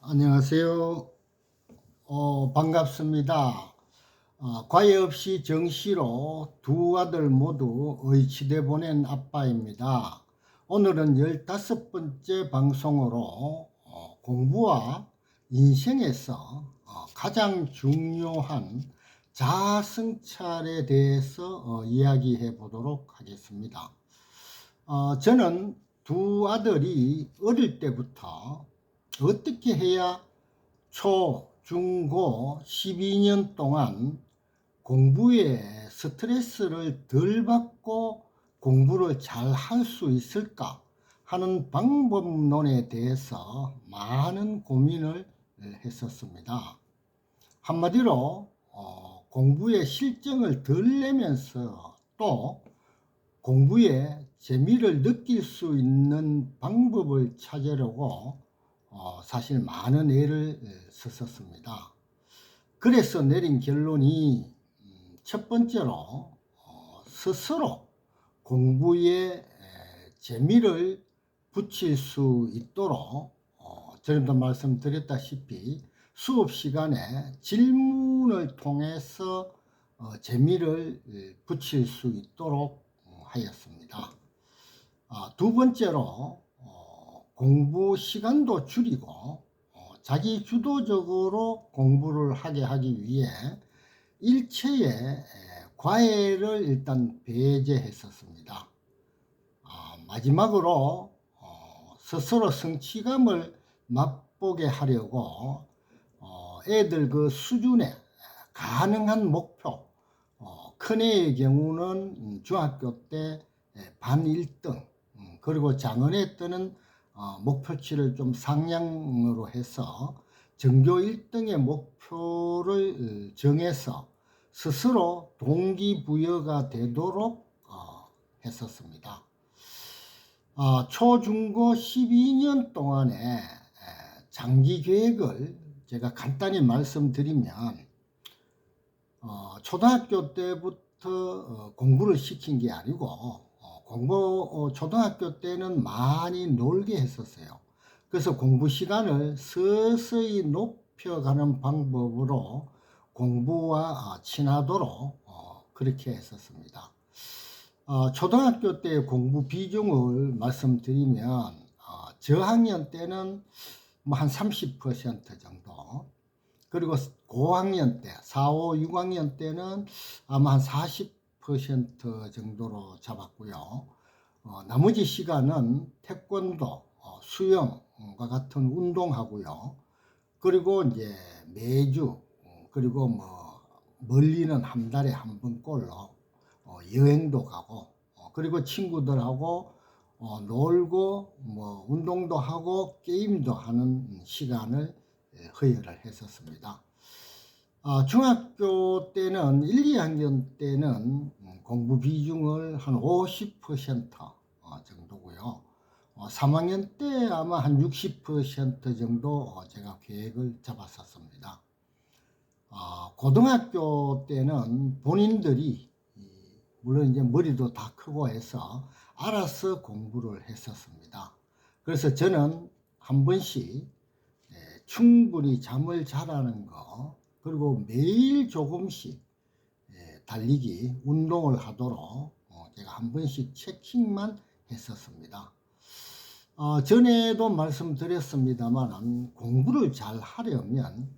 안녕하세요. 반갑습니다. 과외 없이 정시로 두 아들 모두 의치대 보낸 아빠입니다. 오늘은 15번째 방송으로 공부와 인생에서 가장 중요한 자아성찰에 대해서 이야기해 보도록 하겠습니다. 저는 두 아들이 어릴 때부터 어떻게 해야 초, 중, 고 12년 동안 공부에 스트레스를 덜 받고 공부를 잘 할 수 있을까 하는 방법론에 대해서 많은 고민을 했었습니다. 한마디로 공부에 실정을 덜 내면서 또 공부에 재미를 느낄 수 있는 방법을 찾으려고 사실 많은 애를 썼었습니다. 그래서 내린 결론이 첫 번째로 스스로 공부에 재미를 붙일 수 있도록 전에도 말씀드렸다시피 수업 시간에 질문을 통해서 재미를 붙일 수 있도록 하였습니다. 두 번째로 공부 시간도 줄이고 자기 주도적으로 공부를 하게 하기 위해 일체의 과외를 일단 배제했었습니다. 마지막으로 스스로 성취감을 맛보게 하려고 애들 그 수준에 가능한 목표, 큰애의 경우는 중학교 때 반 1등, 그리고 작은애 때는 목표치를 좀 상향으로 해서 전교 1등의 목표를 정해서 스스로 동기부여가 되도록 했었습니다. 초, 중, 고 12년 동안의 장기 계획을 제가 간단히 말씀드리면 초등학교 때부터 공부를 시킨 게 아니고 초등학교 때는 많이 놀게 했었어요. 그래서 공부 시간을 서서히 높여가는 방법으로 공부와 친하도록 그렇게 했었습니다. 초등학교 때 공부 비중을 말씀드리면 저학년 때는 뭐 한 30% 정도, 그리고 고학년 때 4, 5, 6학년 때는 아마 한 40% 정도로 잡았고요. 나머지 시간은 태권도, 수영과 같은 운동하고요. 그리고 이제 매주, 그리고 뭐 멀리는 한 달에 한 번꼴로 여행도 가고, 그리고 친구들하고 놀고 뭐 운동도 하고 게임도 하는 시간을 허용을 했었습니다. 중학교 때는 1, 2학년 때는 공부 비중을 한 50% 정도고요. 3학년 때 아마 한 60% 정도 제가 계획을 잡았었습니다. 고등학교 때는 본인들이 물론 이제 머리도 다 크고 해서 알아서 공부를 했었습니다. 그래서 저는 한 번씩 충분히 잠을 자라는 거, 그리고 매일 조금씩 달리기, 운동을 하도록 제가 한 번씩 체킹만 했었습니다. 전에도 말씀드렸습니다만 공부를 잘 하려면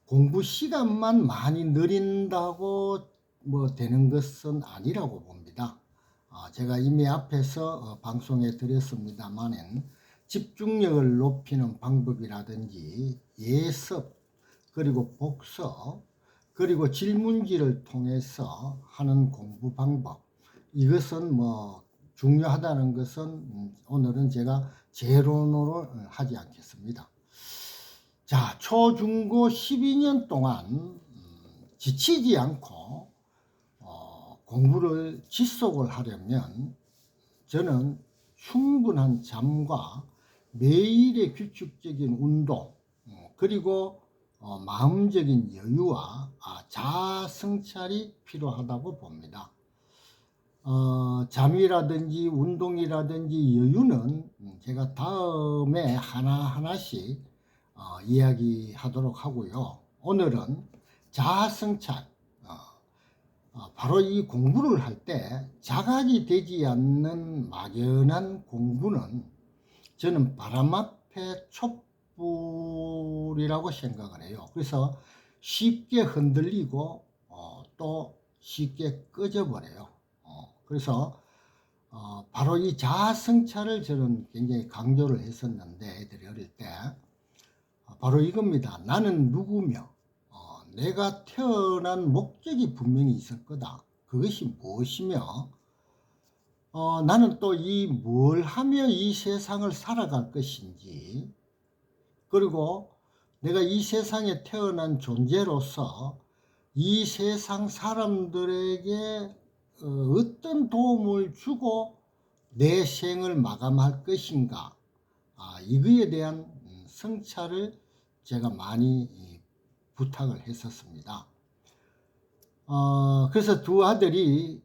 공부 시간만 많이 늘린다고 뭐 되는 것은 아니라고 봅니다. 제가 이미 앞에서 방송에 드렸습니다만은 집중력을 높이는 방법이라든지 예습, 그리고 복습, 그리고 질문지를 통해서 하는 공부 방법, 이것은 뭐 중요하다는 것은 오늘은 제가 재론으로 하지 않겠습니다. 자, 초, 중, 고 12년 동안 지치지 않고 공부를 지속을 하려면 저는 충분한 잠과 매일의 규칙적인 운동, 그리고 마음적인 여유와 자아 성찰이 필요하다고 봅니다. 잠이라든지 운동이라든지 여유는 제가 다음에 하나하나씩 이야기하도록 하고요. 오늘은 자아성찰, 바로 이 공부를 할 때 자각이 되지 않는 막연한 공부는 저는 바람 앞에 촛불이라고 생각을 해요. 그래서 쉽게 흔들리고 또 쉽게 꺼져버려요. 그래서 바로 이 자아성찰을 저는 굉장히 강조를 했었는데, 애들이 어릴 때 바로 이겁니다. 나는 누구며 내가 태어난 목적이 분명히 있을 거다. 그것이 무엇이며 나는 또 이 뭘 하며 이 세상을 살아갈 것인지, 그리고 내가 이 세상에 태어난 존재로서 이 세상 사람들에게 어떤 도움을 주고 내 생을 마감할 것인가, 이거에 대한 성찰을 제가 많이 부탁을 했었습니다. 그래서 두 아들이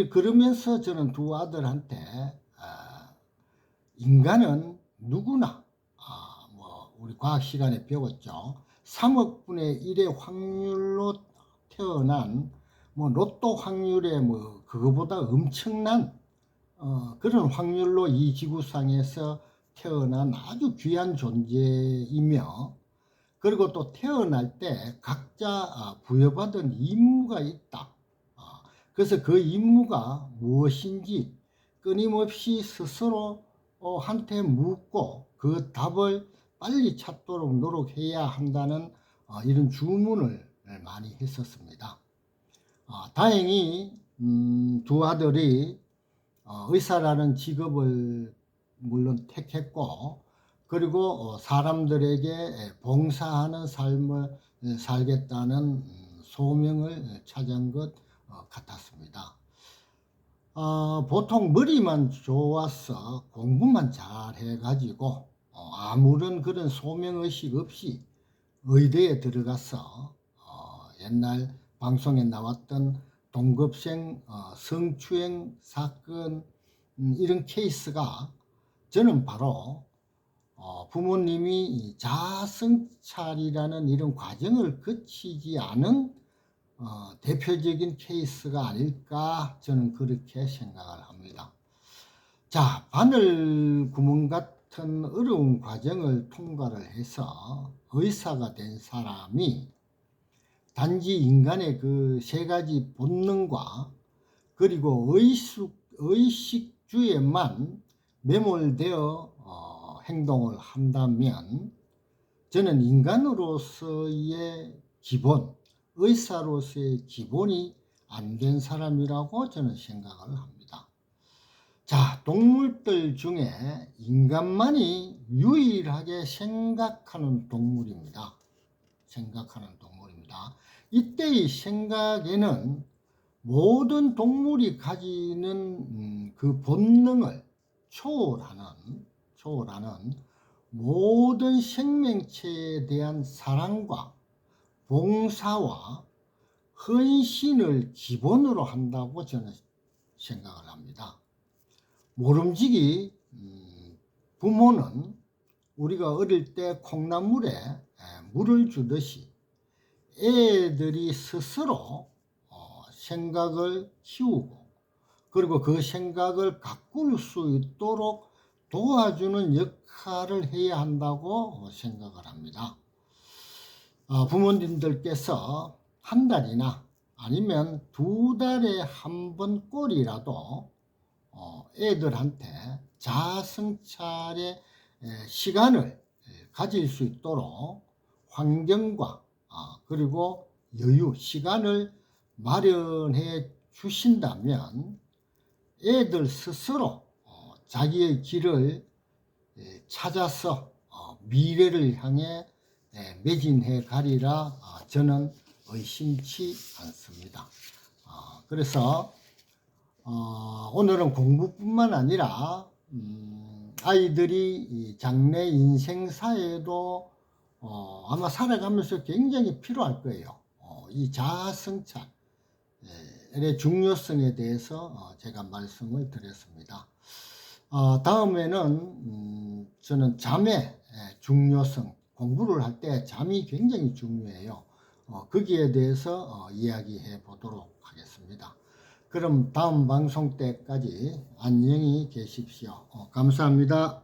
그러면서 저는 두 아들한테 인간은 누구나 우리 과학 시간에 배웠죠. 3억 분의 1의 확률로 태어난 로또 확률에 그거보다 엄청난 그런 확률로 이 지구상에서 태어난 아주 귀한 존재이며, 그리고 또 태어날 때 각자 부여받은 임무가 있다. 그래서 그 임무가 무엇인지 끊임없이 스스로 한테 묻고 그 답을 빨리 찾도록 노력해야 한다는 이런 주문을 많이 했었습니다. 다행히 두 아들이 의사라는 직업을 물론 택했고, 그리고 사람들에게 봉사하는 삶을 살겠다는 소명을 찾은 것 같았습니다. 보통 머리만 좋아서 공부만 잘 해가지고 아무런 그런 소명의식 없이 의대에 들어가서 옛날 방송에 나왔던 동급생 성추행 사건, 이런 케이스가 저는 바로 부모님이 자아성찰이라는 이런 과정을 거치지 않은 대표적인 케이스가 아닐까, 저는 그렇게 생각을 합니다. 자, 바늘 구멍 같은 어려운 과정을 통과를 해서 의사가 된 사람이 단지 인간의 그 세 가지 본능과 그리고 의식주에만 매몰되어 행동을 한다면, 저는 인간으로서의 기본, 의사로서의 기본이 안 된 사람이라고 저는 생각을 합니다. 자, 동물들 중에 인간만이 유일하게 생각하는 동물입니다. 이때의 생각에는 모든 동물이 가지는 그 본능을 초월하는 모든 생명체에 대한 사랑과 봉사와 헌신을 기본으로 한다고 저는 생각을 합니다. 모름지기 부모는 우리가 어릴 때 콩나물에 물을 주듯이 애들이 스스로 생각을 키우고, 그리고 그 생각을 가꿀 수 있도록 도와주는 역할을 해야 한다고 생각을 합니다. 부모님들께서 한 달이나 아니면 두 달에 한 번 꼴이라도 애들한테 자아성찰의 시간을 가질 수 있도록 환경과 그리고 여유, 시간을 마련해 주신다면 애들 스스로 자기의 길을 찾아서 미래를 향해 매진해 가리라 저는 의심치 않습니다. 그래서 오늘은 공부뿐만 아니라 아이들이 장래 인생사에도 아마 살아가면서 굉장히 필요할 거예요. 이 자아성찰의 중요성에 대해서 제가 말씀을 드렸습니다. 다음에는 저는 잠의 중요성, 공부를 할 때 잠이 굉장히 중요해요. 거기에 대해서 이야기해 보도록 하겠습니다. 그럼 다음 방송 때까지 안녕히 계십시오. 감사합니다.